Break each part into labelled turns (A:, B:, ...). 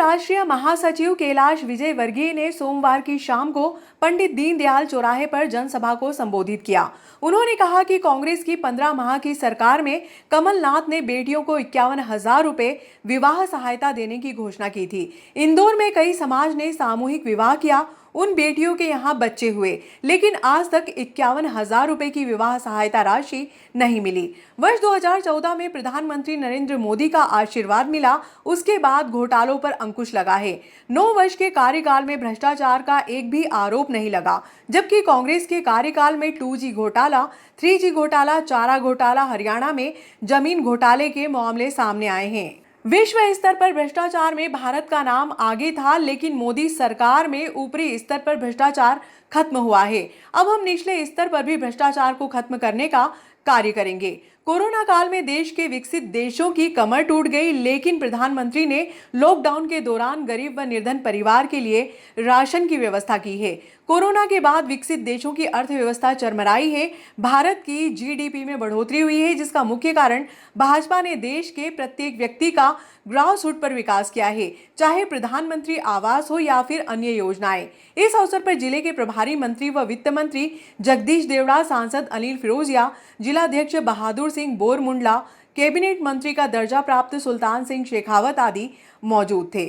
A: राष्ट्रीय महासचिव कैलाश विजयवर्गीय ने सोमवार की शाम को पंडित दीनदयाल चौराहे पर जनसभा को संबोधित किया। उन्होंने कहा कि कांग्रेस की 15 माह की सरकार में कमलनाथ ने बेटियों को 51,000 रुपए विवाह सहायता देने की घोषणा की थी। इंदौर में कई समाज ने सामूहिक विवाह किया, उन बेटियों के यहाँ बच्चे हुए, लेकिन आज तक 51,000 रुपए की विवाह सहायता राशि नहीं मिली। वर्ष 2014 में प्रधानमंत्री नरेंद्र मोदी का आशीर्वाद मिला, उसके बाद घोटालों पर अंकुश लगा है। 9 वर्ष के कार्यकाल में भ्रष्टाचार का एक भी आरोप नहीं लगा, जबकि कांग्रेस के कार्यकाल में 2G घोटाला, 3G घोटाला, चारा घोटाला, हरियाणा में जमीन घोटाले के मामले सामने आए हैं। विश्व स्तर पर भ्रष्टाचार में भारत का नाम आगे था, लेकिन मोदी सरकार में ऊपरी स्तर पर भ्रष्टाचार खत्म हुआ है। अब हम निचले स्तर पर भी भ्रष्टाचार को खत्म करने का कार्य करेंगे। कोरोना काल में देश के विकसित देशों की कमर टूट गई, लेकिन प्रधानमंत्री ने लॉकडाउन के दौरान गरीब व निर्धन परिवार के लिए राशन की व्यवस्था की है। कोरोना के बाद विकसित देशों की अर्थव्यवस्था चरमराई है। भारत की जीडीपी में बढ़ोतरी हुई है, जिसका मुख्य कारण भाजपा ने देश के प्रत्येक व्यक्ति का ग्रासरूट पर विकास किया है, चाहे प्रधानमंत्री आवास हो या फिर अन्य योजनाएं। इस अवसर पर जिले के प्रभारी मंत्री व वित्त मंत्री जगदीश देवड़ा, सांसद अनिल फिरोजिया, जिलाध्यक्ष बहादुर सिंह बोरमुंडला, कैबिनेट मंत्री का दर्जा प्राप्त सुल्तान सिंह शेखावत आदि मौजूद थे।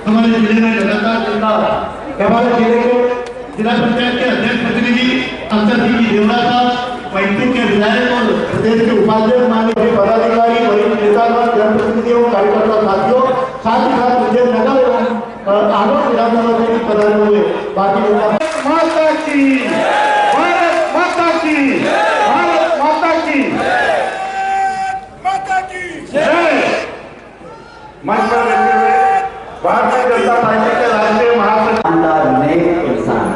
B: हमारे जिले में लगातार हमारे जिले के जिला पंचायत के अध्यक्ष प्रतिनिधि अफसर सिंह देवड़ा साहब, पैंतीस के विधायक और प्रदेश के उपाध्यक्ष माननीय पदाधिकारी, वरिष्ठ नेता, जनप्रतिनिधियों, कार्यकर्ता साथियों, साथ ही साथ मुझे नगर एवं आलोक विधानसभा से पधारे हुए बाकी माता की, भारत माता की, भारत माता की, माता की जय। मंच पर बैठे हुए भारतीय जनता पार्टी के राष्ट्रीय महासचिव
C: नेक इंसान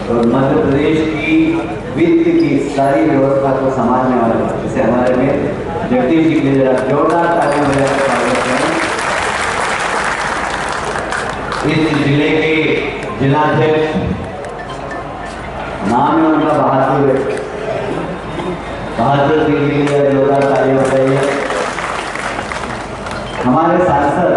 C: और मध्य प्रदेश की वित्त की सारी व्यवस्था को संभालने वाले, जैसे हमारे में जगदीश जी के जरा जोरदार तालियों में स्वागत करें। इस जिले के जिलाध्यक्ष, नाम है उनका बहादुर सिंह जी के जोरदार तालियां बजाइए। हमारे सांसद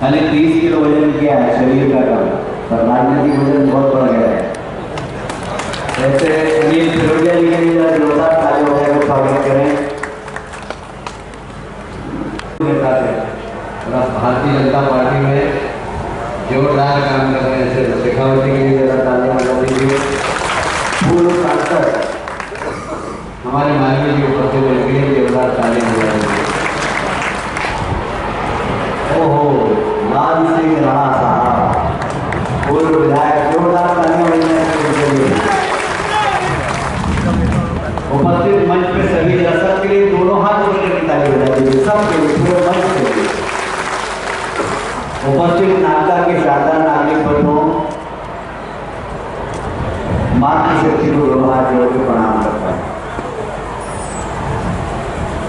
C: मैंने 30 किलो वजन किया है शरीर का कम, पर राजनीतिक वजन बहुत बढ़ गया है। ऐसे अनिल फिरोजिया जी के लिए जोरदार ताली बजाकर स्वागत करें। भारतीय जनता पार्टी में जोरदार काम कर रहे हैं शेखावत जी के लिए जरा तालियां बजा दीजिए। पूर्व सांसद हमारे माननीय जी उपस्थित हैं, जोरदार तालियां बजा दीजिए। ओहो, लाल सिंह राणा साहब, पूर्व विधायक, जोरदार तालियां बजाने के लिए। उपस्थित मंच पे सभी दर्शक के लिए दोनों हाथ जोड़कर ताली बजा दीजिए, सबके लिए, पूरे मंच के लिए। उपस्थित नागदा के शानदार नागरिक बंधुओं, मातृशक्ति को दोनों हाथ जोड़ के प्रणाम करता है।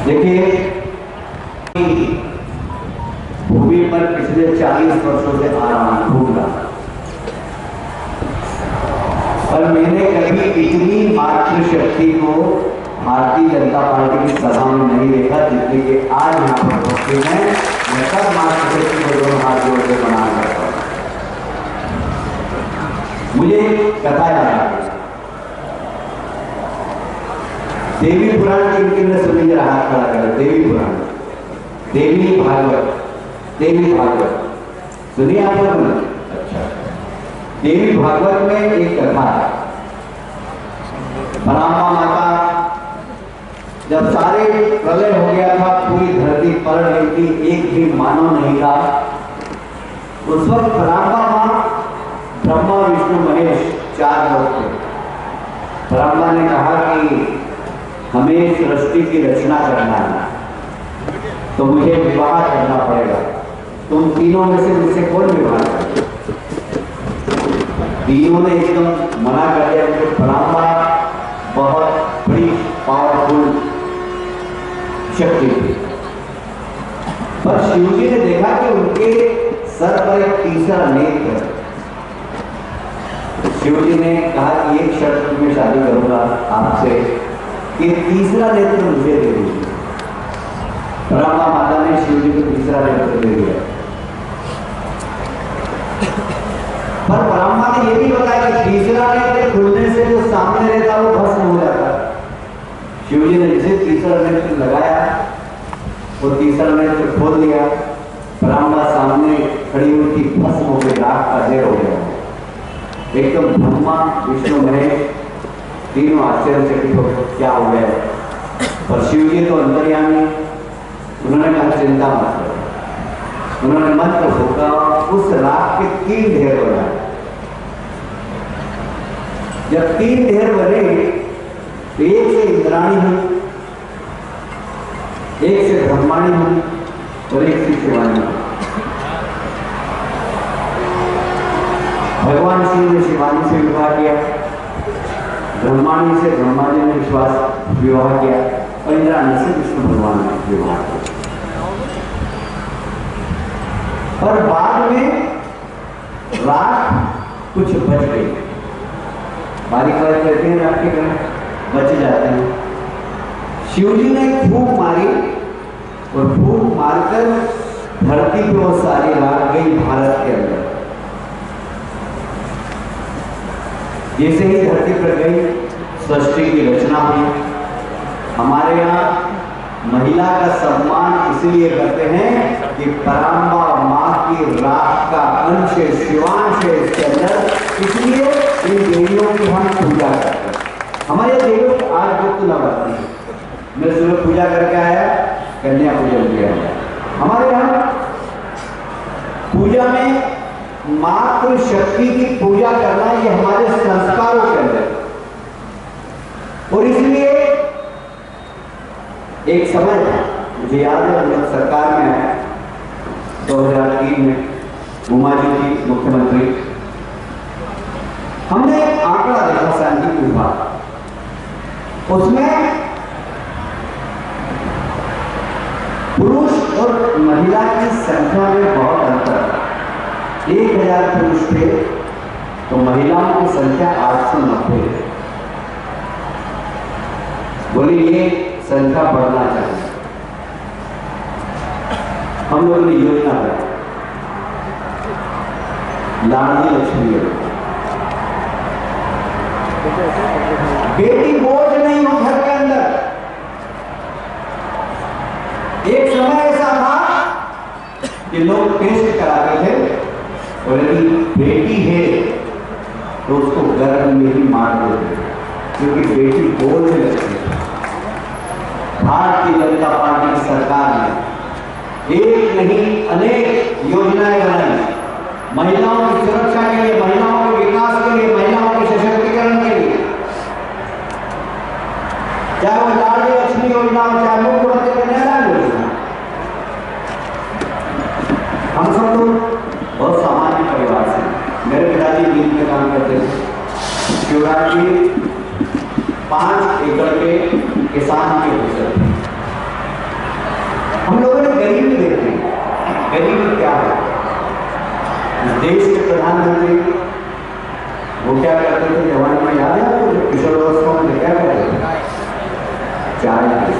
C: देखिए, भूमि पर पिछले 40 वर्षों से आराम भूखा, पर मैंने कभी इतनी मातृशक्ति को भारतीय जनता पार्टी की सभा में नहीं देखा जितनी कि आज यहाँ पर उपस्थित हैं। मैं सब मातृशक्ति को दोनों हाथ जोड़ के प्रणाम करता हूँ। मुझे कथा याद आ गई, देवी पुराण की इनके सुनी जरा, हाथ खड़ा करें। देवी पुराण, देवी भागवत, देवी भागवत सुनिए आप लोगों ने? अच्छा, देवी भागवत में एक कथा है। ब्रह्मा माता जब सारे प्रलय हो गया था, पूरी धरती पड़ रही थी, एक भी मानव नहीं था, उस वक्त ब्रह्मा मां, ब्रह्मा विष्णु महेश 4 लोग थे। ब्रह्मा ने कहा कि हमें सृष्टि की रचना करना है, तो मुझे विवाह करना पड़ेगा। तुम तीनों में से मुझसे कौन विवाह करे? तीनों ने एकदम मना कर दिया, क्योंकि ब्रह्मा बहुत बड़ी पावरफुल शक्ति थी। पर शिव जी ने देखा कि उनके सर पर एक तीसरा नेत्र है। शिव जी ने कहा कि एक शर्त में शादी करूंगा आपसे कि तीसरा नेत्र मुझे दे दीजिए। ब्रह्मा माता ने शिव जी को तीसरा नेत्र दे दिया। पर ब्रह्मा ने यह भी बताया कि तीसरा नेत्र खुलने से जो सामने रहता वो भस्म हो जाता। शिव जी ने जिसे तीसरा नेत्र लगाया वो तीसरा नेत्र खोल दिया, ब्रह्मा सामने खड़ी हुई थी, भस्म हो गई, राख का ढेर हो गया। एकदम ब्रह्मा विष्णु महेश तीनों आश्चर्यचकित हो गए, क्या हो गया। और शिव जी तो अंतर्यामी, उन्होंने कहा चिंता मत करो। उन्होंने मंत्र फूका, उस राख के 3 ढेर बनाए। जब 3 ढेर बने तो एक से इंद्राणी हुई, एक से ब्रह्माणी हुई और एक से शिवानी हुई। भगवान शिव ने शिवानी से विवाह किया, ब्रह्माणी से ब्रह्मा जी ने विवाह किया और इंद्राणी से विष्णु भगवान ने विवाह किया। पर बाद में राख कुछ बच गई। बारीक बारीक रहते हैं राख के ग्रह, बच जाते हैं। शिव जी ने फूंक मारी और फूंक मारकर धरती पे वो सारी राख गई भारत के अंदर। जैसे ही धरती पर गई, सृष्टि की रचना हुई। हमारे यहाँ महिला का सम्मान इसलिए करते हैं कि पराम्बा माँ की राख का अंश शिवांश है इसके अंदर, इसलिए इन देवियों की हम पूजा करते हैं। हमारे देवी आज गुप्त नवरात्रि है, मैं सुबह पूजा करके आया, कन्या पूजन किया। हमारे यहाँ पूजा में मातृ शक्ति की पूजा करना ये हमारे संस्कारों के अंदर। और इसलिए एक समय था, मुझे याद है, हम लोग सरकार में आए 2003 में, उमा जी थी मुख्यमंत्री। हमने एक आंकड़ा देखा सांख्यिक विभाग, उसमें पुरुष और महिला की संख्या में बहुत अंतर था। 1000 पुरुष थे तो महिलाओं की संख्या 890 है। बोले ये संख्या बढ़ना चाहिए। हम लोगों ने योजना बनाई, लाडली लक्ष्मी योजना। बेटी बोझ नहीं हो घर के अंदर। एक समय ऐसा था कि लोग टेस्ट कराते थे और यदि बेटी है तो उसको गर्भ में ही मार देते, क्योंकि बेटी बोझ लगती है। भारतीय जनता पार्टी की सरकार ने एक नहीं अनेक योजनाएं बनाई, महिलाओं की सुरक्षा के लिए, महिलाओं के विकास के लिए, महिलाओं के सशक्तिकरण के लिए। चाहे वो लाडली लक्ष्मी योजना हो, चाहे मुख्यमंत्री कन्यादान योजना। हम सब लोग बहुत सामान्य परिवार से, मेरे पिताजी नींद में काम करते थे। शिवराज जी 5 एकड़ के किसान के होते थे। हम लोगों ने गरीबी देखी। गरीबी क्या है? इस देश के प्रधानमंत्री वो क्या करते थे जवानी में, याद है आपको? किशोरावस्था में क्या करते थे? चाय पीते।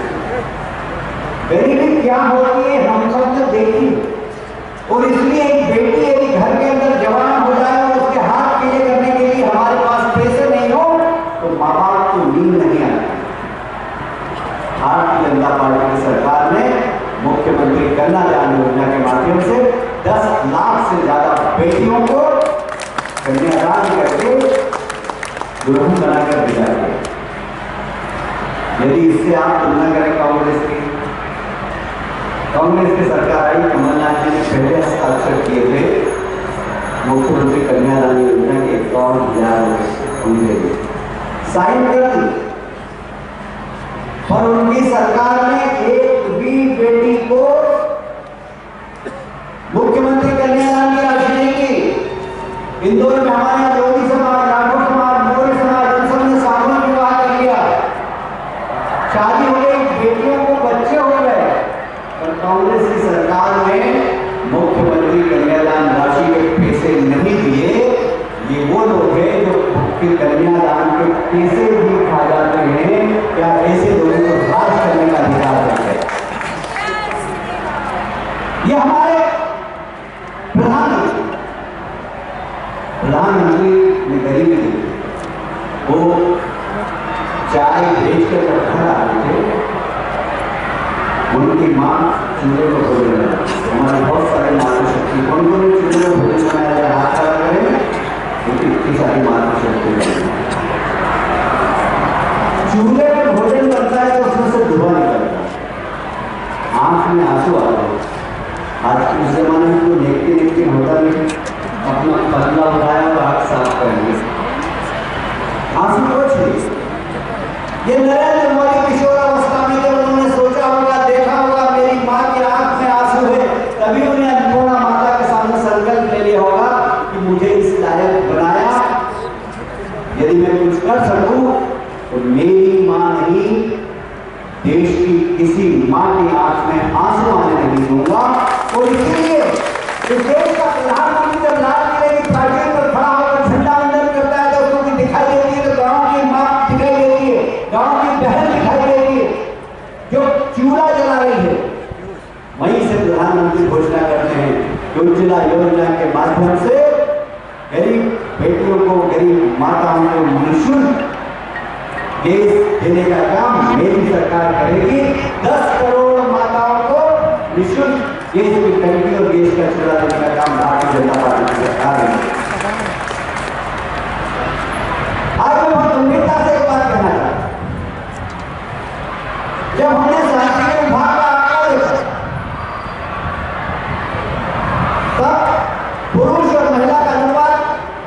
C: गरीबी क्या होती है हम सब ने देखी। और इसलिए एक बेटी यदि घर के अंदर जवान हो जाए और उसके हाथ पीले करने के लिए हमारे पास पैसे नहीं हो तो माँ बाप को नींद नहीं आती। भारतीय जनता पार्टी की सरकार ने मुख्यमंत्री कन्यादान योजना के माध्यम से 10 लाख से ज्यादा बेटियों को कन्यादान करके दुल्हन बनाकर दिया गया। यदि इससे आप तुलना करें कांग्रेस की सरकार आई, कमलनाथ जी ने पहले हस्ताक्षर किए थे मुख्यमंत्री कन्यादान योजना के 51,000 साइन कर दी, और उनकी सरकार ने एक भी बेटी को मुख्यमंत्री कन्यादान की राशि नहीं की। इंदौर में हमारे यहाँ जोगी समाज, राठौर समाज, मौर्य समाज, इन सब ने सामूहिक विवाह कर लिया, शादी हो गई, बेटियों को बच्चे हो गए। पर कांग्रेस की सरकार ने मुख्यमंत्री कन्यादान राशि के पैसे नहीं दिए। ये वो लोग हैं जो कन्यादान के पैसे भी खा जाते हैं, क्या ऐसे लोगों को राज करने का अधिकार है? ये हमारे प्रधानमंत्री ने गरीबी देखी, वो चाय बेच कर जब घर आ रहे थे, उनकी माँ चूल्हे को भोजन बनाई। हमारे बहुत सारे मातृशक्ति कौन कौन चूल्हे को भोजन बनाया, हाथ खड़ा करें, उनकी इतनी सारी मातृशक्ति चूल्हे में भोजन करता है तो उसमें से धुआं निकलता है, आंख में आंसू आते हैं। आज के जमाने में तो देखते होता नहीं, अपना पतला उठाया और आंख साफ करेंगे, आंसू कुछ नहीं। ये नरेंद्र मोदी किशोरावस्था में जब उन्होंने सोचा होगा, देखा होगा मेरी माँ की आंख में आंसू है, तभी उन्हें अन्नपूर्णा माता के सामने संकल्प ले लिया होगा कि मुझे इस लायक बनाया, यदि मैं कुछ कर सकूं तो मेरी मां नहीं, देश की किसी मां की आंख में आंसू आने नहीं दूंगा। और इसलिए इस देश का प्रधानमंत्री जब लाल किले की प्राचीर पर खड़ा होकर झंडा वंदन करता है तो उसको भी दिखाई देती है, तो गांव की मां दिखाई देती है, गांव की बहन दिखाई देती है जो चूल्हा जला रही है। वहीं से प्रधानमंत्री घोषणा करते हैं कि उज्ज्वला योजना के माध्यम से गरीब बेटियों को, गरीब माताओं को निःशुल्क गैस देने का काम मेरी सरकार करेगी। 10 करोड़ माताओं को निःशुल्क गैस की टंकी और गैस का चूल्हा देने का काम भारतीय जनता पार्टी की सरकार है। आज मैं बहुत गंभीरता से एक बात कहना चाहता हूं, जब हमने सांख्यिकी विभाग का आंकड़ा देखा तब पुरुष और महिला का अनुपात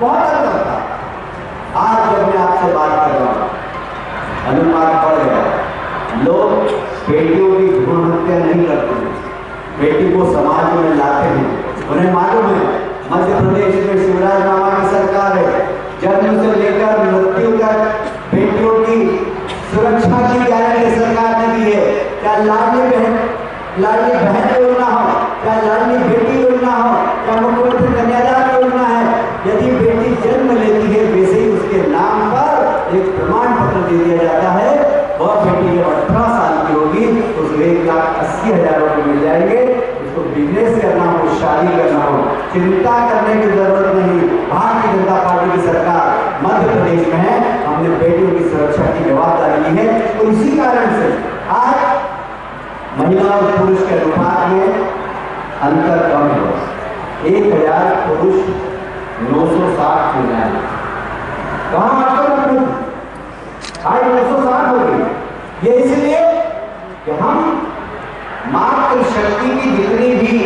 C: बहुत अंतर था। आज जब मैं आपसे बात कर रहा हूं, अनुपात बढ़ गया। लोग बेटियों की भ्रूण हत्या नहीं करते हैं, बेटी को समाज में लाते हैं। उन्हें मालूम है मध्य प्रदेश में शिवराज मामा की सरकार है, जन्म से लेकर मृत्यु तक बेटियों की सुरक्षा की गारंटी सरकार ने दी है। क्या लाडली बहन योजना हो, क्या लाडली बेटी योजना हो, क्या मुख्यमंत्री कन्यादान योजना है, यदि बेटी जन्म लेती है वैसे ही उसके नाम पर एक प्रमाण पत्र दे दिया जाता है। वह बेटी जब 18 साल की होगी तो उसे 1,80,000 रुपये मिल जाएंगे। उसको बिजनेस करना हो, शादी करना हो, चिंता करने की जरूरत नहीं। भारतीय जनता पार्टी की सरकार मध्य प्रदेश में है, हमने बेटियों की सुरक्षा की जवाबदारी ली है। तो इसी कारण से आज महिला और पुरुष के अनुपात में अंतर कम हो। 1,000 पुरुष 960 महिलाएं, कहाँ आज 960 हो गई। ये इसलिए कि हम मातृशक्ति की जितनी भी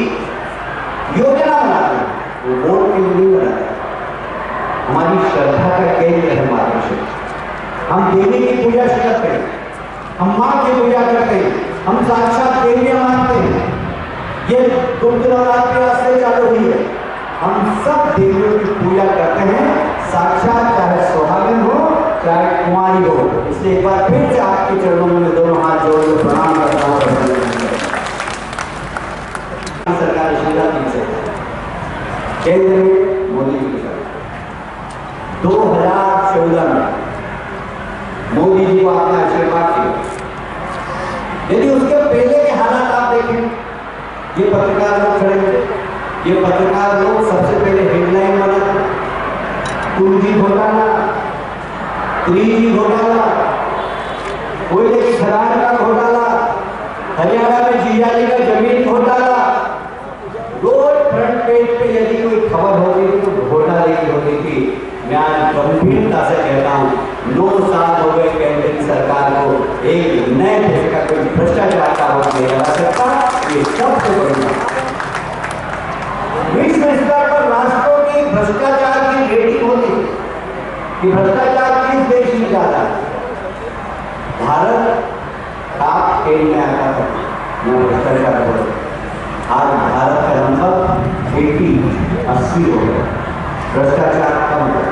C: योजना बनाते हैं वो वोट के लिए नहीं बनाते। हमारी श्रद्धा का केंद्र है मातृशक्ति। हम देवी की पूजा करते हैं, हम माँ की पूजा करते हैं, हम साक्षात देवी मानते हैं। ये गुप्त नवरात्रि आज से चालू हुई है। हम सब देवियों की पूजा करते हैं, साक्षात, चाहे सुहागिन हो चाहे कुंवारी हो। इसलिए एक बार फिर से आपके चरणों में दोनों हाथ जोड़कर प्रणाम करता हूँ। सरकार शिवराज से केंद्र में मोदी जी की सरकार 2014 में मोदी जी को आपने आशीर्वाद दिया। यदि उसके पहले के हालात आप देखें, ये पत्रकार लोग खड़े थे, ये पत्रकार लोग सबसे पहले हेडलाइन बनाते, कुंजी घोटाला, 3G घोटाला, कोयले की खदान का घोटाला, हरियाणा में जीजाजी का जमीन घोटाला। रोज फ्रंट पेज पे यदि कोई खबर होती थी तो घोटाले की होती थी। मैं आज गंभीरता से कहता हूँ, 9 साल हो गए केंद्र की सरकार को, एक नए देश का कोई भ्रष्टाचार का हो नहीं लगा सकता। ये सबसे बड़ी बात। विश्व स्तर पर राष्ट्रों की भ्रष्टाचार की रेटिंग होती है कि भ्रष्टाचार किस देश में ज्यादा है। भारत टॉप 10 में आता था भ्रष्टाचार पर। आज भारत का नंबर 80 हो गया। भ्रष्टाचार कम है,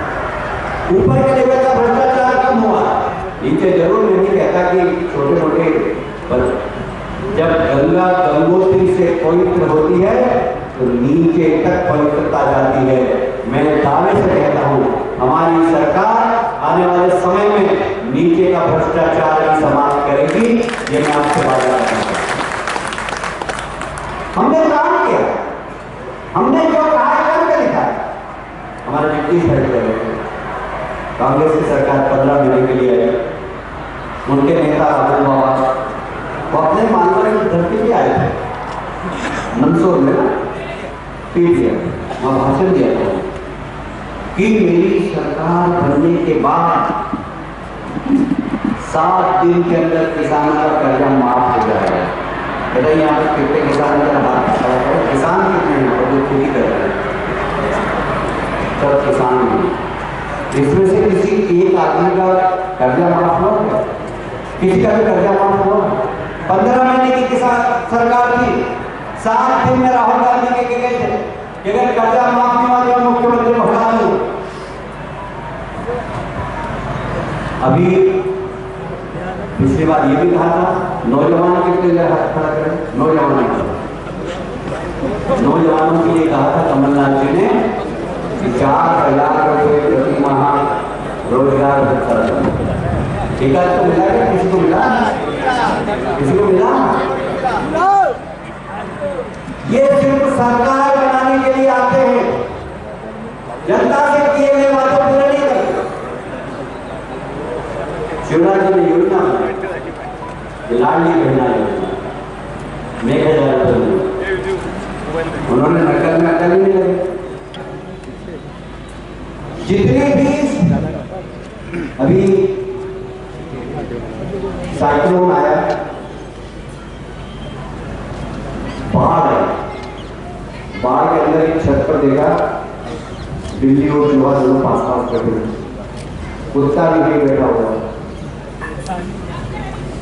C: ऊपर के लेवल का भ्रष्टाचार कम हुआ, नीचे जरूर मैं नहीं कहता कि छोटे मोटे, पर जब गंगा गंगोत्री से पवित्र होती है तो नीचे तक पवित्रता जाती है। मैं दावे से कहता हूँ हमारी सरकार आने वाले समय में नीचे का भ्रष्टाचार भी समाप्त करेगी। ये मैं आपसे वादा करता हूँ। हमने काम किया, हमने जो कहा करके दिखाया। हमारे डिप्टी सेक्रेटरी कांग्रेस की सरकार 15 महीने के लिए आई, उनके नेता राहुल बाबा वो अपने मानवर की धरती पे आए थे मंदसौर में, पीटीएम वहाँ भाषण दिया था कि मेरी सरकार बनने के बाद 7 दिन के अंदर किसानों का कर्जा माफ हो जाएगा। बताइए यहाँ पर कितने किसान किसान कितने हैं जो खेती कर रहे हैं? सब किसान हैं। इसमें से किसी एक आदमी का कर्जा माफ हुआ, किसी का भी कर्जा माफ हुआ? 15 महीने की किसान सरकार थी, 7 दिन में राहुल गांधी के गए थे कि अगर कर्जा माफ नहीं हुआ तो मुख्यमंत्री को हटा दो। अभी पिछली बार ये भी कहा था नौजवान कितने जगह हाथ खड़ा करें, नौजवानों के लिए कहा था कमलनाथ जी ने कि 4,000 रुपये प्रति माह रोजगार भत्ता। ठीक है, तो मिला क्या? किसी को मिला? किसी को मिला? ये सिर्फ सरकार बनाने के लिए आते हैं, जनता से किए गए वादे पूरे नहीं करते। शिवराज जी ने योजना बनाई, लाडली बहना योजना, 1,000 रुपये उन्होंने नकल में अकल ही नहीं लगी। जितने भी अभी साइक्लोन आया, बाढ़ आई, बाढ़ के अंदर एक छत पर देखा बिल्ली और चूहा दोनों पास बैठे, कुत्ता भी नहीं बैठा हुआ,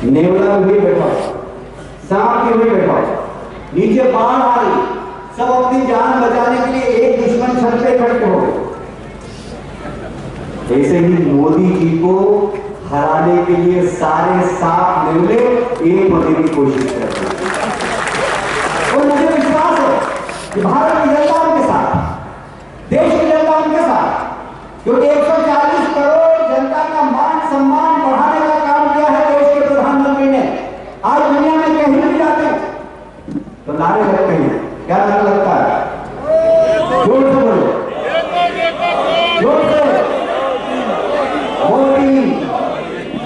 C: नेवला भी बैठा हुआ, सांप भी बैठा हुआ, नीचे बाढ़ आ रही, सब अपनी जान बचाने के लिए एक दुश्मन छत पे इकट्ठे हो गए। ऐसे ही मोदी जी को हराने के लिए सारे सांप नेवले एक होने की कोशिश करते हैं। और मुझे विश्वास है कि भारत की जनता उनके साथ, देश की जनता उनके साथ, क्योंकि 140 करोड़ जनता का मान सम्मान बढ़ाने का काम किया है देश के प्रधानमंत्री ने। आज दुनिया में कहीं भी जाते हैं तो नारे लगते हैं, क्या नारा लगता है? जोर से बोलो, जोर से, मोदी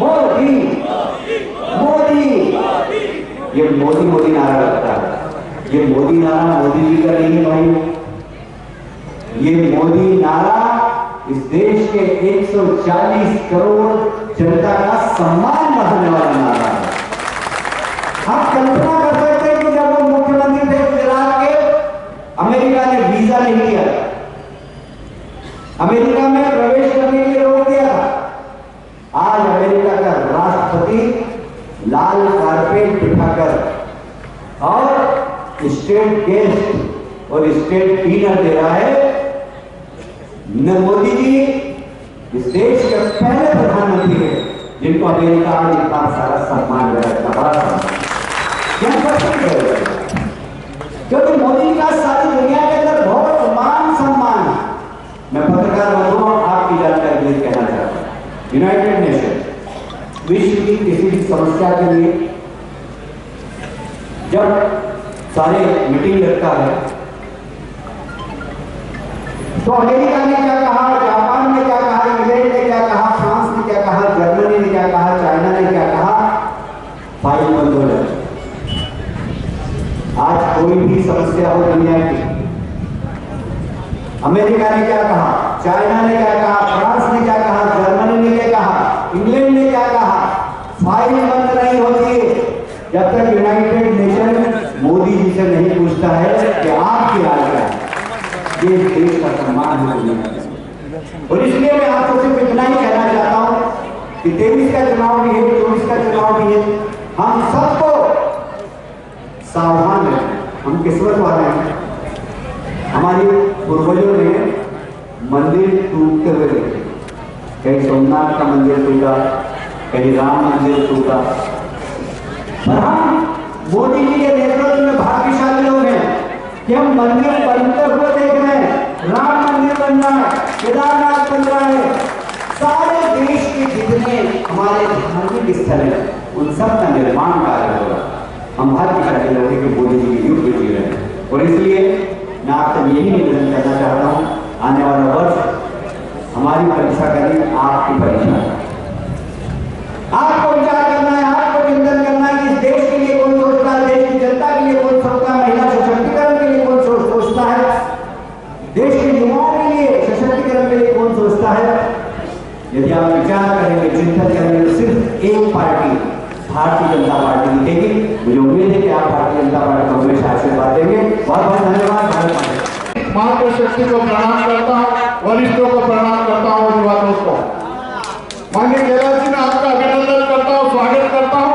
C: मोदी मोदी। ये मोदी मोदी नारा लगता है। ये मोदी नारा मोदी जी का नहीं है भाई, ये मोदी नारा इस देश के 140 करोड़ जनता का सम्मान बढ़ाने वाला नारा है। आप कल्पना कर सकते हैं कि जब वो मुख्यमंत्री थे गुजरात के, अमेरिका ने वीजा नहीं दिया, अमेरिका में प्रवेश करने के लिए रोक दिया था। आज अमेरिका का राष्ट्रपति लाल कारपेट बिठाकर और स्टेट गेस्ट और स्टेट डिनर दे रहा है। मोदी जी इस देश के पहले प्रधानमंत्री है जिनको अमेरिका आज इतना सारा सम्मान दे रहा है। क्योंकि मोदी का सारी दुनिया के अंदर बहुत मान सम्मान है। मैं पत्रकार बंधुओं आपकी जानकारी के लिए कहना चाहता हूँ, यूनाइटेड नेशन विश्व की किसी भी समस्या के लिए जब सारे मीटिंग रखता है तो अमेरिका ने क्या कहा, जापान ने क्या कहा, इंग्लैंड ने क्या कहा, फ्रांस ने क्या कहा, जर्मनी ने क्या कहा, चाइना ने क्या कहा, फाइल बंद हो जाए। आज कोई भी समस्या हो दुनिया की, अमेरिका ने क्या कहा, चाइना ने क्या कहा, फ्रांस ने क्या कहा, जर्मनी ने क्या कहा, इंग्लैंड ने क्या कहा, फाइल बंद नहीं होती है जब तक यूनाइटेड नेशन मोदी जी से नहीं पूछता है कि आपकी राय क्या है। ये देश का सम्मान है। और इसलिए मैं आपको सिर्फ इतना ही कहना चाहता हूं कि 23 का चुनाव भी है, 24 का चुनाव भी है, हम सबको सावधान रहें। हम किस्मत वाले हैं, हमारे पूर्वजों ने मंदिर टूटते हुए देखे, कहीं सोमनाथ का मंदिर टूटा, कहीं राम मंदिर टूटा, पर हम मोदी जी के नेतृत्व में भाग्यशाली लोग हैं कि हम मंदिर बनते हुए देख रहे हैं। राम मंदिर बन रहा है, केदारनाथ बन रहा है, सारे देश के जितने हमारे धार्मिक स्थल हैं उन सब का निर्माण कार्य होगा। हम भाग्यशाली लोग हैं कि मोदी जी के युग में जी रहे हैं। और इसलिए मैं आपसे यही बांटेंगे। बहुत बहुत धन्यवाद। भारत
B: मातृशक्ति को प्रणाम करता हूँ, वरिष्ठों को प्रणाम करता हूँ, युवा दोस्तों। माननीय कैलाश जी, मैं आपका अभिनंदन करता हूँ, स्वागत करता हूँ।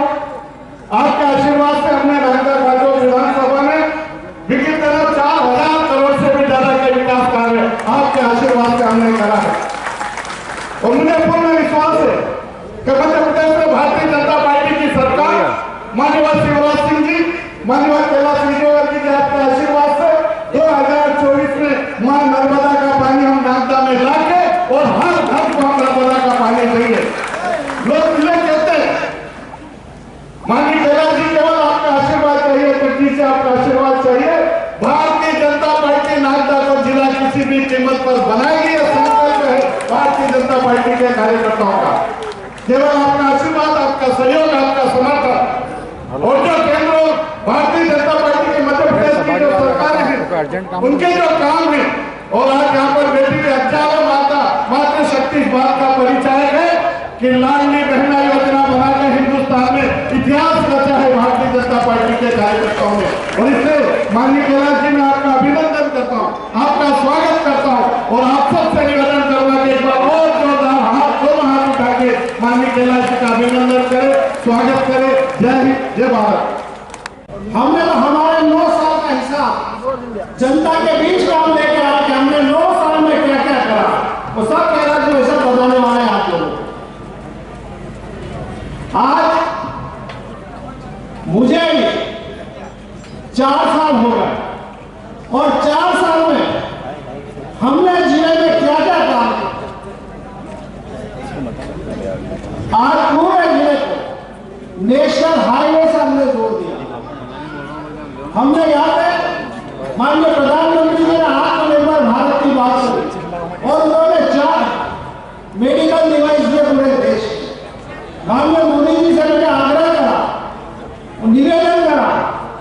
B: आपके आशीर्वाद से हमने नांदगांव खाजोल विधानसभा में विकित 4,000 करोड़ से भी ज्यादा के विकास कार्य आपके आशीर्वाद से हमने करा है। और मुझे पूर्ण विश्वास है कि मध्य प्रदेश में भारतीय जनता पार्टी की सरकार, माननीय शिवराज सिंह जी, माननीय कैलाश विजयवर्गीय जी, आपके आशीर्वाद से 2024 में मां नर्मदा का पानी हम नागदा में लाके और हर घर को हम नर्मदा का पानी देंगे। लोग मुझे कहते हैं माननीय कैलाश जी, केवल आपका आशीर्वाद चाहिए, पृथ्वी से आपका आशीर्वाद चाहिए। भारतीय जनता पार्टी नागदा को जिला किसी भी कीमत पर बनाएगी, यह संकल्प है भारतीय जनता पार्टी के कार्यकर्ताओं का। केवल आपका आशीर्वाद, आपका सहयोग, आपका समर्थन और जो केंद्र भारतीय जनता पार्टी के मध्य प्रदेश की जो सरकार है उनके जो काम है, और आज यहाँ पर बेटी के हजारों मातृशक्ति इस बात का परिचायक है कि लाडली बहना योजना बनाकर हिंदुस्तान में इतिहास रचा है भारतीय जनता पार्टी के कार्यकर्ताओं ने। और इसलिए माननीय कैलाश जी, मैं आपका अभिनंदन करता हूँ, आपका स्वागत करता हूँ और आप सबसे निवेदन करूंगा कि एक बार और जोरदार दोनों हाथ उठा के माननीय कैलाश जी का अभिनंदन करें, स्वागत करें। जय हिंद, जय भारत।
D: हमने तो हमारे 9 साल का हिसाब जनता के बीच काम लेके आया कि हमने 9 साल में क्या क्या करा, वो सब कह रहा है सब बताने वाले हैं आप लोगों। आज मुझे 4 साल हो गए और 4 साल में हमने जिले में क्या क्या काम किया। आज पूरे जिले को नेशनल हाईवे से हमने जोड़ दिया। हमने यहाँ पे माननीय प्रधानमंत्री जी ने आत्मनिर्भर भारत की बात करी और उन्होंने 4 मेडिकल डिवाइस दिए पूरे देश। माननीय मोदी जी से मैंने आग्रह करा, निवेदन करा,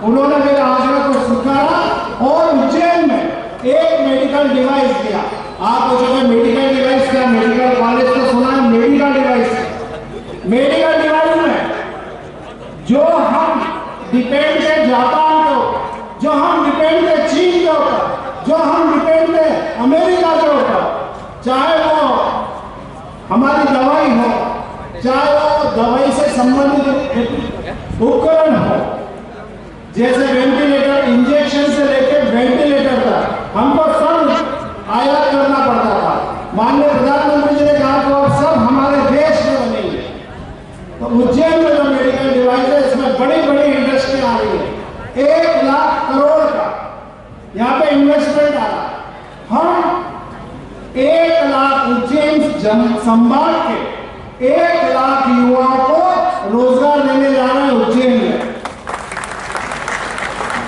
D: उन्होंने मेरे आग्रह को स्वीकारा और उज्जैन में एक मेडिकल डिवाइस दिया। आप पूछोगे मेडिकल डिवाइस क्या? मेडिकल कॉलेज तो सुना है, मेडिकल डिवाइस। मेडिकल डिवाइस में जो हम डिपेंड है जापान के ऊपर, जो हम डिपेंड है चीन के ऊपर, जो हम डिपेंड है अमेरिका के ऊपर, चाहे वो हमारी दवाई हो, चाहे वो दवाई से संबंधित उपकरण हो, जैसे वेंटिलेटर, इंजेक्शन से लेकर वेंटिलेटर तक हमको सब आयात करना पड़ता था। माननीय प्रधानमंत्री जी ने कहा कि अब सब हमारे देश में बनेंगे। तो उज्जैन में जो मेडिकल डिवाइस है, इसमें बड़ी बड़ी इंडस्ट्री आ रही है। 1 लाख करोड़ का यहाँ पे इन्वेस्टमेंट आ रहा है। हम 1 लाख उज्जैन संभाग के 1 लाख युवाओं को रोजगार देने जा रहे हैं उज्जैन में।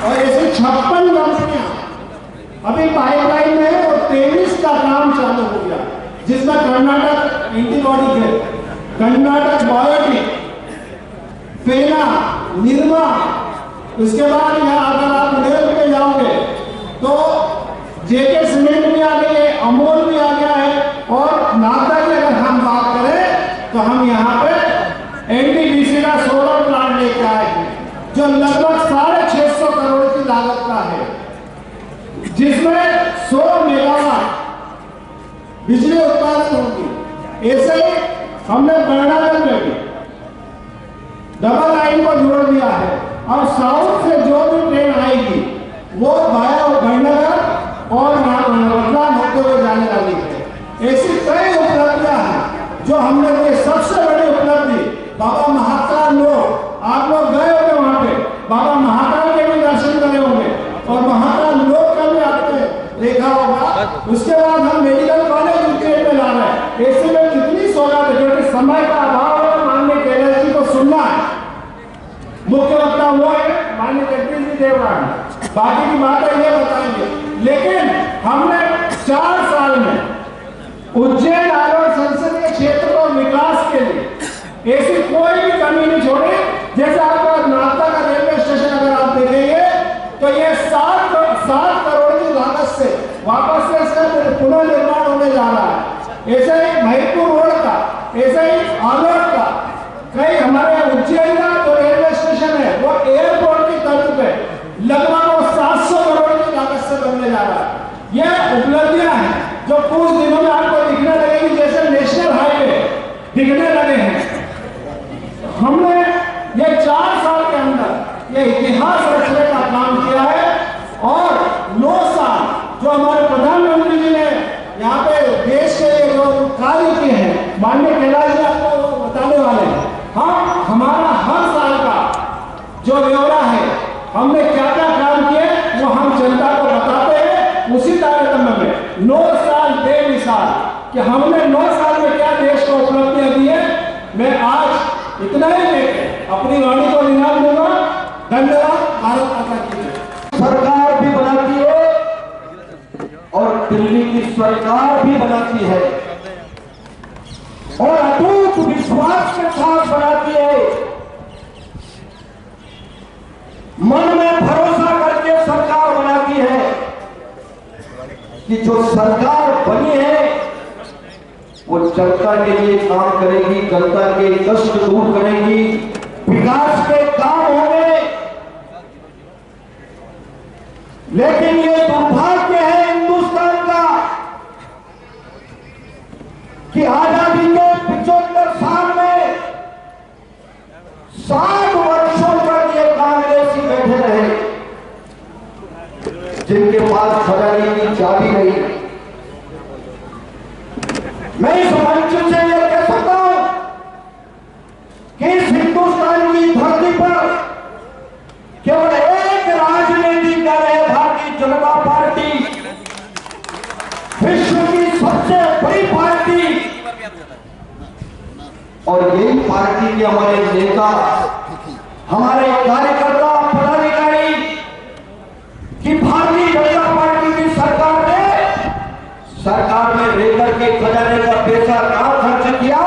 D: और ऐसे 56 कंपनियां अभी पाइपलाइन में है और 23 का काम चालू हो गया, जिसमें कर्नाटक एंटीबॉडी के, कर्नाटक बायोटिक, फेना, निर्मा, उसके बाद यहाँ अगर आप रेल पे जाओगे तो जेके सीमेंट भी आ गई है, अमूल भी आ गया है। और नागदा की अगर हम बात करें तो हम यहाँ पे एनटीपीसी का सोलर प्लांट लेके आए हैं, जो लगभग 650 करोड़ की लागत का है, जिसमें 100 मेगावाट बिजली उत्पादन होगी। ऐसे ही हमने बर्नागढ़ में भी डबल लाइन को जोड़ दिया है और साउथ से जो भी ट्रेन आएगी वो वाया बर्नागढ़ और नागदा होते हुए जाने वाली है। ऐसी कई उपलब्धियां हैं जो हमने की। सबसे बड़ी उपलब्धि बाबा महाकाल, लोग आप लोग गए होंगे वहां पे, बाबा महाकाल के भी दर्शन करे होंगे और महाकाल लोग का भी आपने देखा होगा। उसके बाद हम मेडिकल कॉलेज उज्जैन में ला रहे हैं। ऐसे में कितनी सौगात है, क्योंकि समय का अभाव है। माननीय कैलाश जी को सुनना है, मुख्य वक्ता वो है माननीय जगदीश जी देवरान, बाकी की बातें ये बताएंगे। लेकिन हमने 4 साल में उज्जैन आरोग्य संसदीय क्षेत्र को विकास के लिए ऐसी कोई भी कमी नहीं छोड़ी। जैसे आपका नागदा का रेलवे स्टेशन अगर आप देखेंगे तो ये 7 करोड़ की लागत से वापस से इसका पुनर्निर्माण होने जा रहा है। ऐसे ही महिपुर रोड का, ऐसे ही आलोक का, कई हमारे उज्जैन का जो रेलवे स्टेशन है वो एयरपोर्ट की तर्ज पे लगभग 700 किया जा रहा है। ये उपलब्धियां हैं जो कुछ दिनों में आपको दिखने लगेगी, जैसे नेशनल हाईवे दिखने लगे हैं। हमने ये 4 साल के अंदर ये इतिहास रचने का काम किया है और 9 साल जो हमारे प्रधानमंत्री जी ने यहाँ पे देश के लिए जो कार्य किए हैं, माननीय कैलाश जी आपको बताने वाले हैं। हम हमारा हर साल का जो ब्यौरा है, हमने क्या क्या काम किए, वो हम जनता को बताते हैं। उसी तारतम्य में 9 साल बेमिसाल कि हमने 9 साल में क्या देश को उपलब्धियां दी है। मैं आज इतना ही लेके अपनी वाणी को निकाल दूंगा। धन्यवाद। भारत माता की जय।
C: सरकार भी बनाती है और दिल्ली की सरकार भी बनाती है और अटूट विश्वास के साथ बनाती है। मन में भरोसा करके सरकार बनाती है कि जो सरकार बनी है वो जनता के लिए काम करेगी, जनता के कष्ट दूर करेगी, विकास के काम होंगे। लेकिन ये दुर्भाग्य है हिंदुस्तान का कि आजादी के 75 साल में 60 वर्षों तक ये कांग्रेसी बैठे रहे, जिनके पास खजाने की चाबी नहीं। मैं इस मंच से यह कह सकता हूं कि इस हिंदुस्तान की धरती पर केवल एक राजनीति कर है, भारतीय जनता पार्टी, विश्व की सबसे बड़ी पार्टी। और यही पार्टी के हमारे नेता, हमारे कार्यकर्ता, पदाधिकारी कि भारतीय जनता पार्टी की सरकार में रहकर के खजाने का पैसा कहां खर्च किया,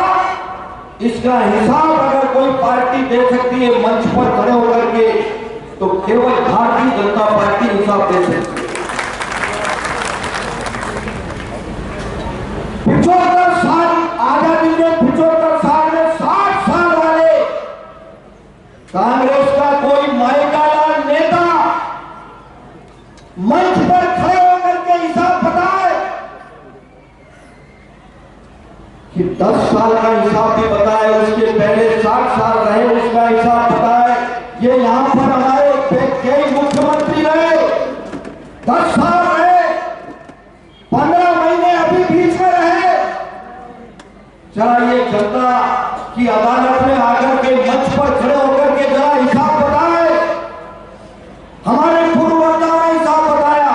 C: इसका हिसाब अगर कोई पार्टी दे सकती है मंच पर खड़े होकर के, तो केवल भारतीय जनता पार्टी हिसाब दे सकती है। 75 साल आजादी के 75 साल में 60 साल वाले कांग्रेस का कोई माइकालाल नेता मंच पर खड़े होकर के हिसाब बताए कि 10 साल का हिसाब भी बताए, उसके पहले 60 साल रहे उसका हिसाब बताए। ये यहाँ पर हमारे कई मुख्यमंत्री रहे, 10 साल रहे, 15 महीने अभी बीच में रहे। जरा ये जनता की अदालत में आकर के मंच पर खड़े होकर के जरा हिसाब बताए। हमारे पूर्ववर्ता ने हिसाब बताया।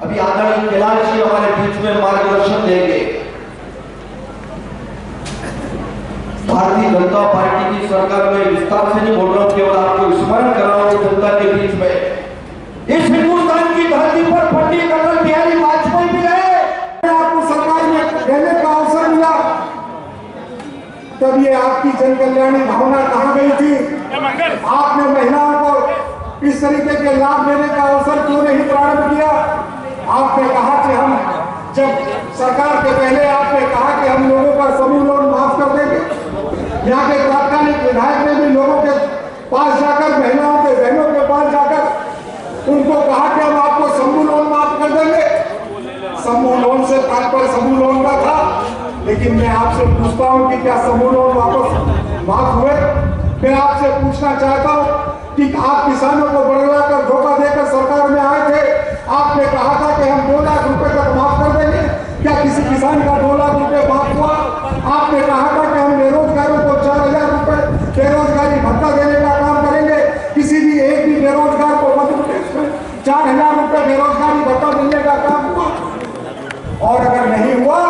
C: अभी आदरणीय कैलाश जी हमारे बीच में मार्गदर्शन देंगे। भारतीय जनता पार्टी की सरकार में विस्तार से नहीं बोल रहा हूं, केवल आपको स्मरण कर रहा हूं जनता के बीच में। इस हिंदुस्तान की धरती पर पंडित अटल बिहारी वाजपेयी भी रहे।
D: आपको सरकार में रहने का अवसर मिला, तब ये आपकी जन कल्याणी भावना कहां गई थी? आपने महिलाओं को इस तरीके के लाभ देने का अवसर क्यों नहीं प्रारंभ किया? आपने कहा कि हम जब सरकार के पहले आपने कहा कि हम लोगों का समूह लोन माफ कर देंगे। यहाँ के तात्कालिक विधायक ने भी लोगों के पास जाकर, महिलाओं के बहनों के पास जाकर उनको कहा कि हम आपको समूह लोन माफ कर देंगे। समूह लोन से तात्पर्य समूह लोन का था, लेकिन मैं आपसे पूछता हूं कि क्या समूह लोन वापस माफ हुए? मैं आपसे पूछना चाहता हूं कि आप किसानों को बड़ला कर धोखा देकर सरकार में आए थे। आपने कहा था कि हम 2 लाख रुपए तक माफ कर देंगे। क्या किसी किसान का 2 लाख रुपए माफ हुआ? आपने कहा था कि हम बेरोजगारों को 4000 रुपए बेरोजगारी भत्ता देने का काम करेंगे। किसी भी एक भी बेरोजगार को मध्य प्रदेश में 4000 रुपए बेरोजगारी भत्ता मिलने का काम हुआ? और अगर नहीं हुआ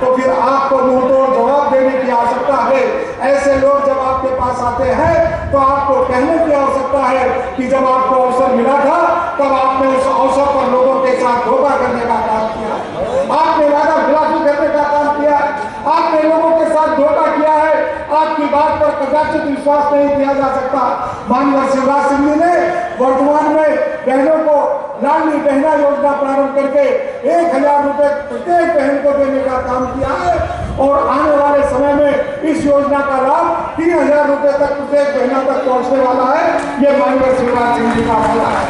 D: तो फिर आपको मुंहतोड़ जवाब देने की आवश्यकता है। ऐसे लोग जब आपके पास आते हैं तो आपको कहने की आवश्यकता है कि जब आपको अवसर मिला था तब आपने उस अवसर पर लोगों के साथ धोखा करने का काम किया, आपने वादा खिलाफी करने का काम किया, आपने लोगों के साथ धोखा किया है। आपकी बात पर कदाचित विश्वास नहीं किया जा सकता। माननीय शिवराज सिंह जी ने वर्तमान में बहनों को लाडली बहना योजना प्रारंभ करके 1000 रुपए प्रत्येक बहन को देने का काम किया है और आने वाले समय में इस योजना का लाभ 3000 रुपए तक प्रत्येक बहना तक पहुंचने वाला है। ये माननीय शिवराज सिंह जी का वादा है।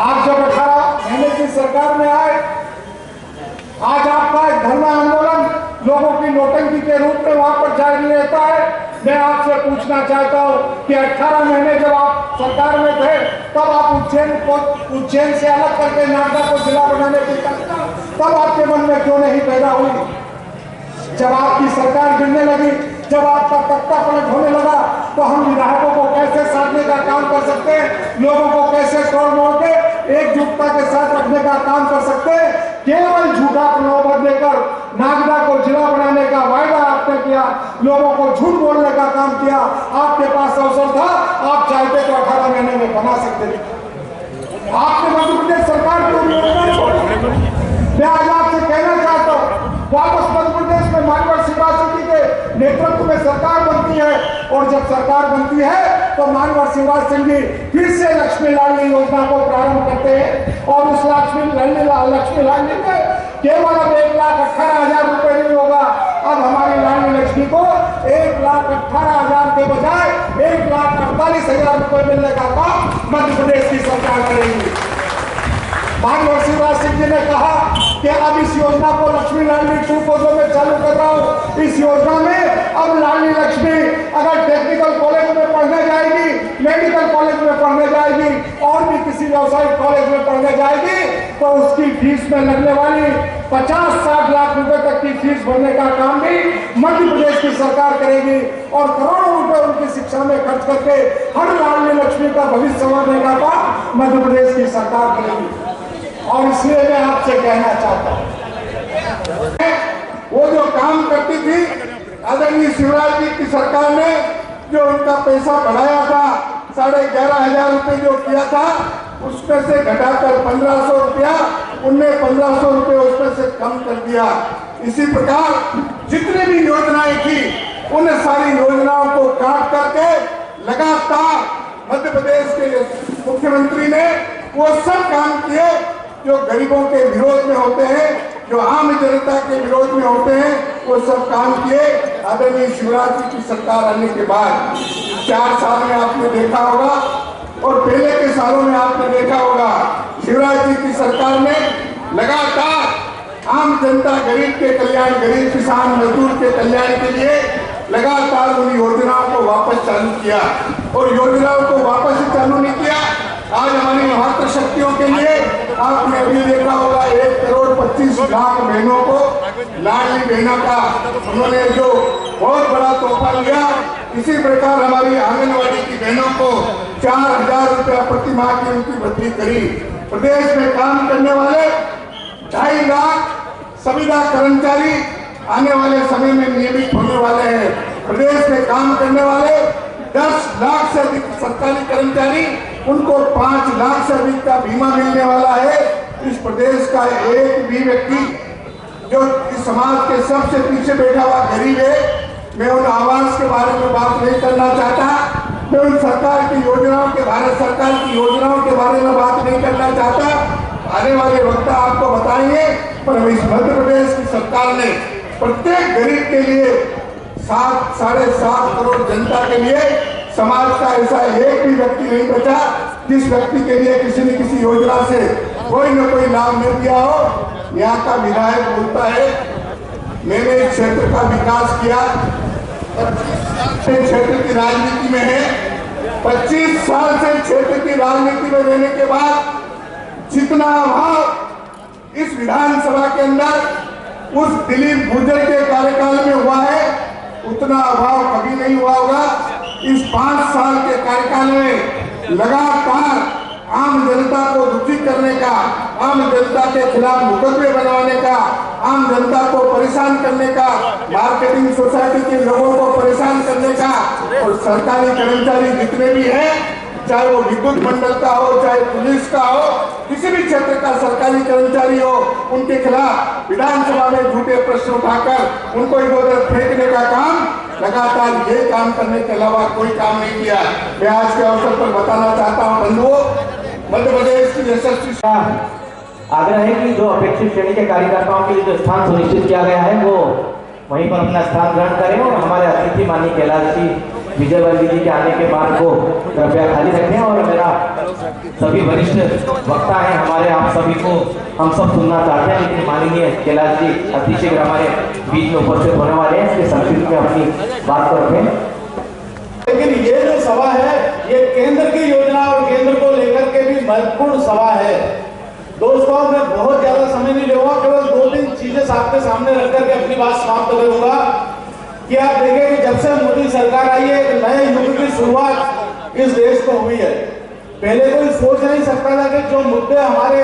D: आप जब 18 सरकार में आए, आज आपका एक धरना आंदोलन लोगों की नोटंकी के रूप में वहां पर जारी रहता है। मैं आपसे पूछना चाहता हूं कि 18 महीने जब आप सरकार में थे तब आप उज्जैन से अलग करके नागदा को जिला बनाने की कल्पना तब आपके मन में क्यों नहीं पैदा हुई? जब आपकी सरकार गिरने लगी, जब आपका तख्ता पलट होने लगा, तो हम विधायकों को कैसे साधने का काम कर सकते हैं, लोगों को कैसे तोड़ मोड़ के एकजुटता के साथ रखने का काम कर सकते हैं? केवल झूठा प्रलोभन देकर नागदा को जिला बनाने का वायदा आपने किया, लोगों को झूठ बोलने का काम किया। आपके पास अवसर था, आप चाहते तो 18 महीने में बना सकते थे। आपने मध्य प्रदेश सरकार को मैं आज आपसे कहना चाहता हूं, वापस मध्य प्रदेश में मानवर शिवराज सिंह के नेतृत्व में सरकार बनती है, और जब सरकार बनती है तो मानवर शिवराज सिंह जी फिर से लक्ष्मी लाडली योजना को प्रारंभ करते हैं। और उस लक्ष्मी लाडली में केवल अब 1,18,000 रुपए नहीं होगा, अब हमारी लाडली लक्ष्मी को 1,18,000 के बजाय 1,48,000 रुपए मिलने का काम मध्य प्रदेश की सरकार करेगी। मानवर शिवराज सिंह जी ने कहा कि अब इस योजना को लक्ष्मी लाडली 2.0 में चालू कर रहा हूं। इस योजना में अब लाडली लक्ष्मी अगर टेक्निकल कॉलेज में पढ़ने जाएगी, मेडिकल कॉलेज में पढ़ने जाएगी और भी किसी व्यावसायिक कॉलेज में पढ़ने जाएगी, तो उसकी फीस में लगने वाली 50-60 लाख रुपए तक की फीस भरने का काम भी मध्य प्रदेश की सरकार करेगी, और करोड़ों रुपए उनकी शिक्षा में खर्च करके हर लाडली लक्ष्मी का भविष्य संवारने का काम मध्य प्रदेश की सरकार करेगी। और इसलिए मैं आपसे कहना चाहता हूं, वो जो काम करती थी आदरणीय शिवराज जी की सरकार ने, जो उनका पैसा बढ़ाया था 11,500 रुपए जो किया था, उसमें से घटाकर 1,500 रुपया, उनने 1,500 रुपये उसमें से कम कर दिया। इसी प्रकार जितनी भी योजनाएं थी उन सारी योजनाओं को काट करके लगातार मध्य प्रदेश के मुख्यमंत्री ने वो सब काम किए जो गरीबों के विरोध में होते हैं, जो आम जनता के विरोध में होते हैं, वो सब काम किए। आदरणीय शिवराज जी की सरकार आने के बाद 4 साल में आपने देखा होगा और पहले के सालों में आपने देखा होगा, शिवराज जी की सरकार ने लगातार आम जनता, गरीब के कल्याण, गरीब किसान मजदूर के कल्याण के लिए लगातार उन योजनाओं को वापस चालू किया, और योजनाओं को वापस ही चालू नहीं किया। आज हमारी मातृशक्तियों के लिए आपने अभी देखा होगा 1,25,00,000 बहनों को लाडली बहनों का उन्होंने जो बहुत बड़ा तोहफा लिया। इसी प्रकार हमारी आंगनवाड़ी की बहनों को 4,000 रुपया प्रति माह की उनकी वृद्धि करी। प्रदेश में काम करने वाले 2.5 लाख संविदा कर्मचारी आने वाले समय में नियमित होने वाले हैं। प्रदेश में काम करने वाले 10 लाख से अधिक सरकारी कर्मचारी, उनको 5 लाख से अधिक का बीमा मिलने वाला है। इस प्रदेश का एक भी व्यक्ति जो इस समाज के सबसे पीछे बैठा हुआ गरीब है, मैं उन आवास के बारे में बात नहीं करना चाहता, मैं उन सरकार की योजनाओं के, भारत सरकार की योजनाओं के बारे में बात नहीं करना चाहता। आने वाले वक्त आपको बताएंगे, पर इस मध्य प्रदेश की सरकार ने प्रत्येक गरीब के लिए 7.5 करोड़ जनता के लिए समाज का ऐसा एक भी व्यक्ति नहीं बचा जिस व्यक्ति के लिए किसी न किसी योजना से कोई न कोई लाभ मिल गया हो। यहाँ का विधायक बोलता है मैंने इस क्षेत्र का विकास किया, 25 साल से क्षेत्र की राजनीति में है, 25 साल से क्षेत्र की राजनीति में रहने के बाद जितना अभाव इस विधानसभा के अंदर उस दिलीप गुर्जर के कार्यकाल में हुआ है, उतना अभाव कभी नहीं हुआ होगा। इस 5 साल के कार्यकाल में लगातार आम जनता को दुखी करने का, आम जनता के खिलाफ मुकदमे बनवाने का, आम जनता को परेशान करने का, मार्केटिंग सोसाइटी के लोगों को परेशान करने का, और सरकारी कर्मचारी जितने भी हैं, चाहे वो विद्युत मंडल का हो, चाहे पुलिस का हो, किसी भी क्षेत्र का सरकारी कर्मचारी हो, उनके खिलाफ विधानसभा में झूठे प्रश्न उठाकर उनको इधर-उधर फेंकने का काम लगातार ये काम करने के अलावा कोई काम नहीं किया। मैं आज के अवसर पर बताना चाहता हूँ बंधुओं, मध्य प्रदेश की यशस्वी
E: आग्रह है कि जो अपेक्षित श्रेणी के कार्यकर्ताओं के लिए जो स्थान सुनिश्चित किया गया है वो वहीं पर अपना स्थान ग्रहण करें, और हमारे अतिथि माननीय कैलाश जी विजय वर्गीय जी के आने के मार्ग को कृपया खाली रखें। और मेरा सभी वरिष्ठ वक्ता है हमारे, आप सभी को हम सब सुनना चाहते हैं, लेकिन माननीय कैलाश जी अतिशीघ्र हमारे बीच में उपस्थित होने वाले हैं, इसके संक्षिप्त में अपनी बात को रखें।
D: लेकिन ये जो सभा है ये केंद्र की योजना और केंद्र को लेकर के भी महत्वपूर्ण सभा है। दोस्तों, मैं बहुत ज्यादा समय नहीं लूंगा, केवल 2-3 चीजें आपके सामने रख करके अपनी बात समाप्त करूंगा कि आप देखें कि जब से मोदी सरकार आई है एक नए युग की शुरुआत इस देश को हुई है। पहले कोई सोच नहीं सकता था कि जो मुद्दे हमारे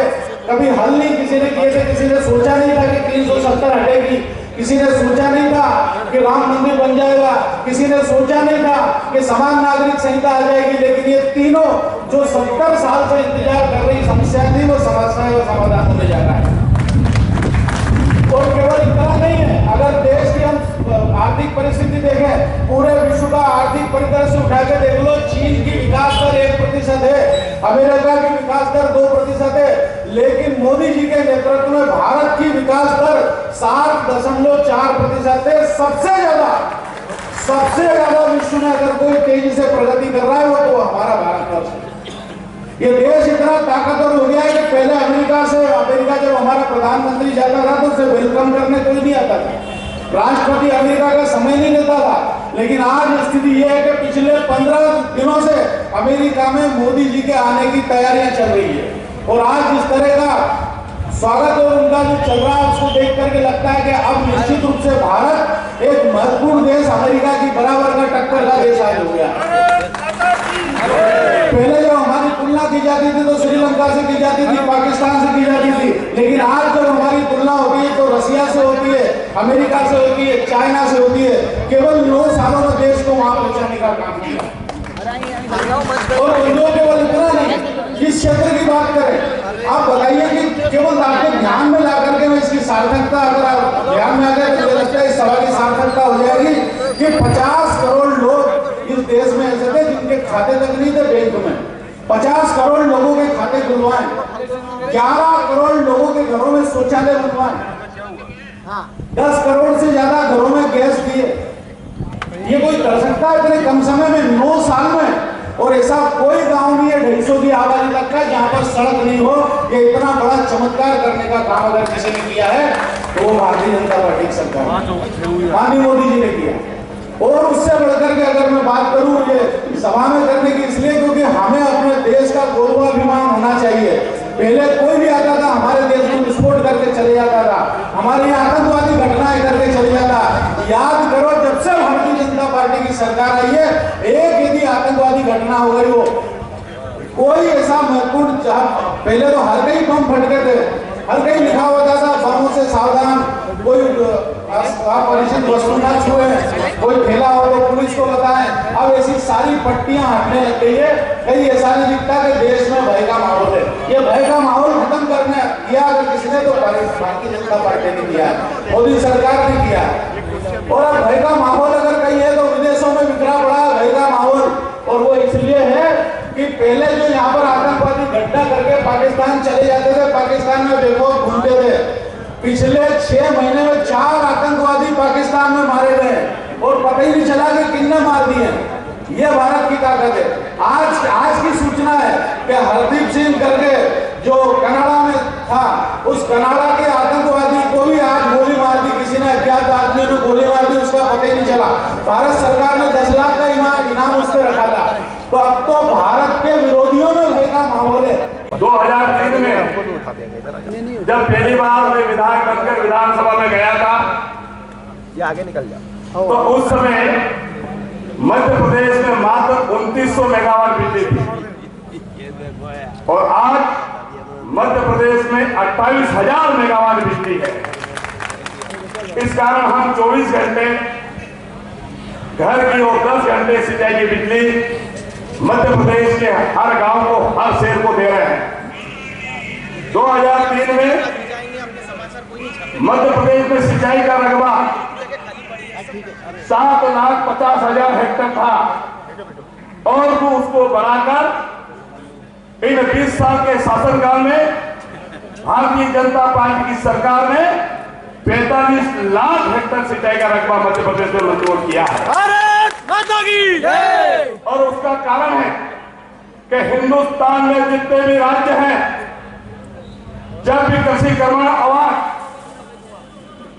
D: कभी हल नहीं किसी ने किए थे, किसी ने सोचा नहीं था कि 370 हटेगी, किसी ने सोचा नहीं था कि राम मंदिर बन जाएगा, किसी ने सोचा नहीं था कि समान नागरिक संहिता आ जाएगी। लेकिन ये तीनों जो 70 साल से इंतजार कर रही समस्याएं थी वो समस्याएं का समाधान होने जा रहा है। और केवल इतना नहीं है, अगर देश की हम आर्थिक परिस्थिति देखें, पूरे विश्व का आर्थिक परिदृश्य उठा के देख लो, चीन की विकास दर 1% है, अमेरिका की विकास दर 2% है, लेकिन मोदी जी के नेतृत्व में भारत की विकास दर 7.4% है। सबसे ज्यादा विश्व में अगर कोई तेजी से प्रगति कर रहा है वो तो हमारा भारतवर्ष है। ये देश इतना ताकतवर हो गया है कि पहले अमेरिका जब हमारा प्रधानमंत्री जाता था तो उसे वेलकम करने कोई नहीं आता था, राष्ट्रपति अमेरिका का समय नहीं लेता था। लेकिन आज स्थिति यह है कि पिछले 15 दिनों से अमेरिका में मोदी जी के आने की तैयारियां चल रही है। और आज जिस तरह का स्वागत और उनका जो चल रहा है उसको देख करके लगता है कि अब निश्चित रूप से भारत एक महत्वपूर्ण देश, अमेरिका की बराबर का टक्कर का देश आज हो गया। पहले जब हमारी तुलना की जाती थी तो श्रीलंका से की जाती थी, पाकिस्तान से की जाती थी, लेकिन आज जब हमारी तुलना होती है तो रसिया से होती है, अमेरिका से होती है, चाइना से होती है। केवल 9 सालों में देश को वहां पहुंचाने का काम किया। और केवल इतना नहीं, इस क्षेत्र की बात करें, आप बताइए कि केवल आपके ध्यान में ला करके मैं इसकी सार्थकता, अगर आप ध्यान में आ गए तो मुझे लगता है इस सभा की सार्थकता हो जाएगी कि 50 करोड़ लोग इस देश में ऐसे थे जिनके खाते तक नहीं थे बैंक में। 50 करोड़ लोगों के खाते खुलवाए, 11 करोड़ लोगों के घरों में शौचालय बनवाए, 10 करोड़ से ज्यादा घरों में गैस दिए। ये कोई कर सकता है इतने कम समय में, 9 साल में? और ऐसा कोई गांव नहीं है 250 की आबादी तक का जहां पर सड़क नहीं हो। ये इतना बड़ा चमत्कार करने का काम अगर किसी ने किया है तो वो भारतीय जनता पार्टी की सरकार, माननीय मोदी जी ने किया। और उससे बढ़कर के अगर मैं बात करूं ये सभा में करने की इसलिए क्योंकि हमें अपने देश का गौरवाभिमान होना चाहिए। पहले कोई भी आता था हमारे देश में विस्फोट करके चले जाता था, हमारे यहाँ आतंकवादी घटनाएं करके चले जाता। याद करो जब से भारतीय जनता पार्टी की सरकार आई है, एक यदि आतंकवादी घटना हो गई हो, कोई ऐसा महत्वपूर्ण, पहले तो हर कहीं बम फटके थे, हर कहीं लिखा होता था बमों से सावधान, कोई अपरिचित वस्तु न छुए, कोई ठेला हो तो पुलिस को बताएं। अब ऐसी सारी पट्टियां हटने लग गई है। कहीं ऐसा नहीं दिखता कि देश में भय का माहौल है। ये भय का माहौल खत्म करने किया अगर किसने तो भारतीय जनता पार्टी ने किया, मोदी सरकार ने किया। और अब भय का माहौल अगर कहीं है तो विदेशों में बिखरा पड़ा है भय का माहौल। और वो इसलिए है कि पहले जो यहाँ पर आतंकवादी घटना करके पाकिस्तान चले जाते थे, पाकिस्तान में बेखौफ घूमते थे। पिछले 6 महीने में 4 आतंकवादी पाकिस्तान में मारे गए और पता ही नहीं चला कि कितने मार दिए। ये भारत की ताकत है। आज की सूचना है कि हरदीप सिंह करके जो कनाडा में था, उस कनाडा के आतंकवादी को भी आज गोली मार दी, किसी ने अज्ञात आदमी ने गोली मार दी, उसका पता ही नहीं चला। भारत सरकार ने 10 लाख का इनाम उस पर रखा था। तो अब तो भारत के विरोधियों में भय का माहौल है।
F: 2003 में जब पहली बार मैं विधायक बनकर विधानसभा में गया था,
E: ये आगे निकल जाओ,
F: तो उस समय मध्य प्रदेश में मात्र 2900 मेगावाट बिजली थी और आज मध्य प्रदेश में 28,000 मेगावाट बिजली है। इस कारण हम 24 घंटे घर की और 10 घंटे सिंचाई की बिजली मध्य प्रदेश के हर गांव को, हर शहर को दे रहे हैं। 2003 में मध्य प्रदेश में सिंचाई का रकबा 7,50,000 हेक्टेयर था और वो उसको बढ़ाकर इन 20 साल के शासनकाल में भारतीय जनता पार्टी की सरकार ने 45 लाख हेक्टेयर सिंचाई का रकबा मध्य प्रदेश में मंजूर किया है।
G: माता की
F: और उसका कारण है कि हिंदुस्तान में जितने भी राज्य हैं, जब भी कृषि कर्मण अवार्ड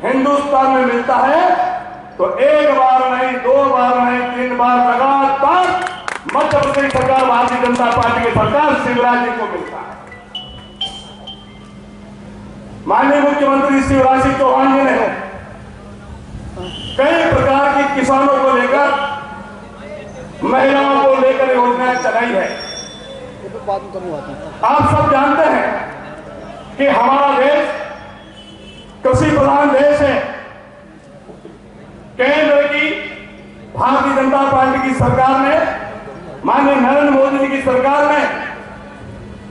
F: हिंदुस्तान में मिलता है तो एक बार नहीं, 2 बार नहीं, 3 बार लगातार मध्य प्रदेश सरकार, भारतीय जनता पार्टी की सरकार शिवराज जी को मिलता है। माननीय मुख्यमंत्री शिवराज सिंह चौहान जी ने कई प्रकार की किसानों को लेकर, महिलाओं को लेकर योजनाएं चलाई है। आप सब जानते हैं कि हमारा देश कृषि प्रधान देश है। केंद्र की भारतीय जनता पार्टी की सरकार ने, माननीय नरेंद्र मोदी जी की सरकार ने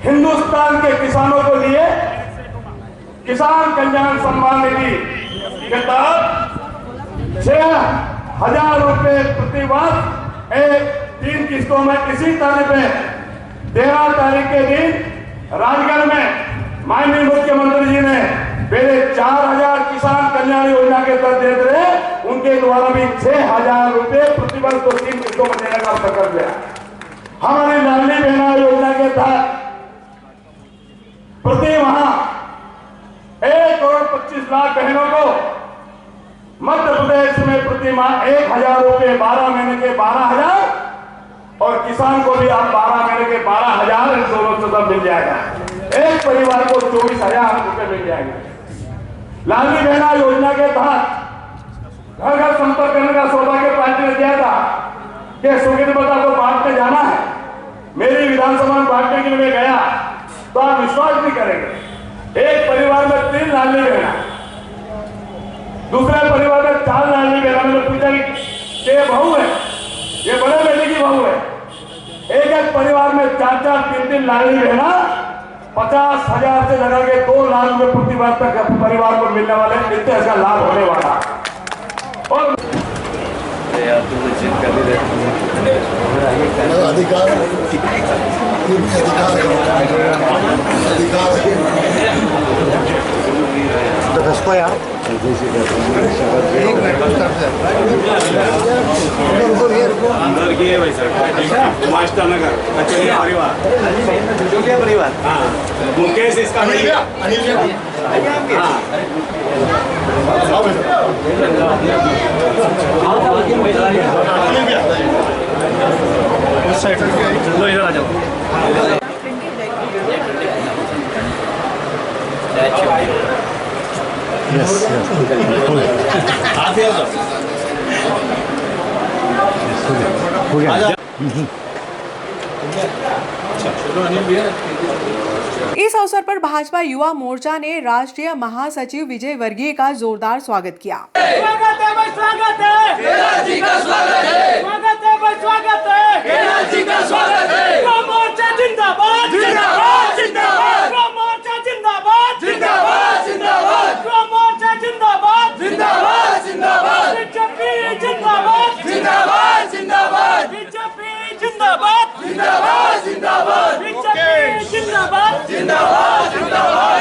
F: हिंदुस्तान के किसानों को लिए किसान कल्याण सम्मान निधि के तहत 6,000 रुपए प्रति वर्ष 3 किस्तों में इसी तरह पे 13 तारीख के दिन राजगढ़ में माननीय मुख्यमंत्री जी ने पहले 4,000 किसान कल्याण योजना के तहत देते रहे, उनके द्वारा भी 6,000 रुपए प्रति वर्ष को 3 किस्तों में देने का अवसर कर दिया। हमारी लाडली बहना योजना के तहत प्रति माह 1,25,00,000 बहनों को मध्य प्रदेश में प्रति माह 1,000 रुपए 12 महीने के 12,000 और किसान को भी आप 12 महीने के 12,000 इन दोनों से सब मिल जाएगा। एक परिवार को 24,000 रुपए मिल जाएंगे। लाडली बहना योजना के तहत घर घर संपर्क करने का सौभाग्य पार्टी ने दिया था कि सुखित बता को बांटने जाना है। मेरी विधानसभा में बांटने के लिए गया तो आप विश्वास नहीं करेंगे, एक परिवार में 3 लाडली बहना, दूसरे परिवार में 4 लाडली बहना। मैंने पूछा कि ये बहू है, ये बड़े बेटे की बहू है। एक परिवार में 4-4, 3-3 लाडली बहना 50,000 से लगा के 2 लाख रुपए प्रति वर्ष तक परिवार को मिलने वाले, इतने इसका लाभ होने वाला। और
G: परिवार मुकेश इसका चलो इधर आ जाओ।
B: Yes. हो गया।
A: इस अवसर पर भाजपा युवा मोर्चा ने राष्ट्रीय महासचिव विजय वर्गीय का जोरदार स्वागत किया।
G: स्वागत है भाई, स्वागत है, केदार जी का स्वागत है, स्वागत है भाई, स्वागत है, केदार जी का स्वागत है। युवा मोर्चा जिंदाबाद, जिंदाबाद, जिंदाबाद, युवा मोर्चा जिंदाबाद, जिंदाबाद, जिंदाबाद, युवा मोर्चा जिंदाबाद, जिंदाबाद, जिंदाबाद, बीजेपी जिंदाबाद, जिंदाबाद, जिंदाबाद, बीजेपी जिंदाबाद, जिंदाबाद, जिंदाबाद, बीजेपी जिंदाबाद, जिंदाबाद, जिंदाबाद।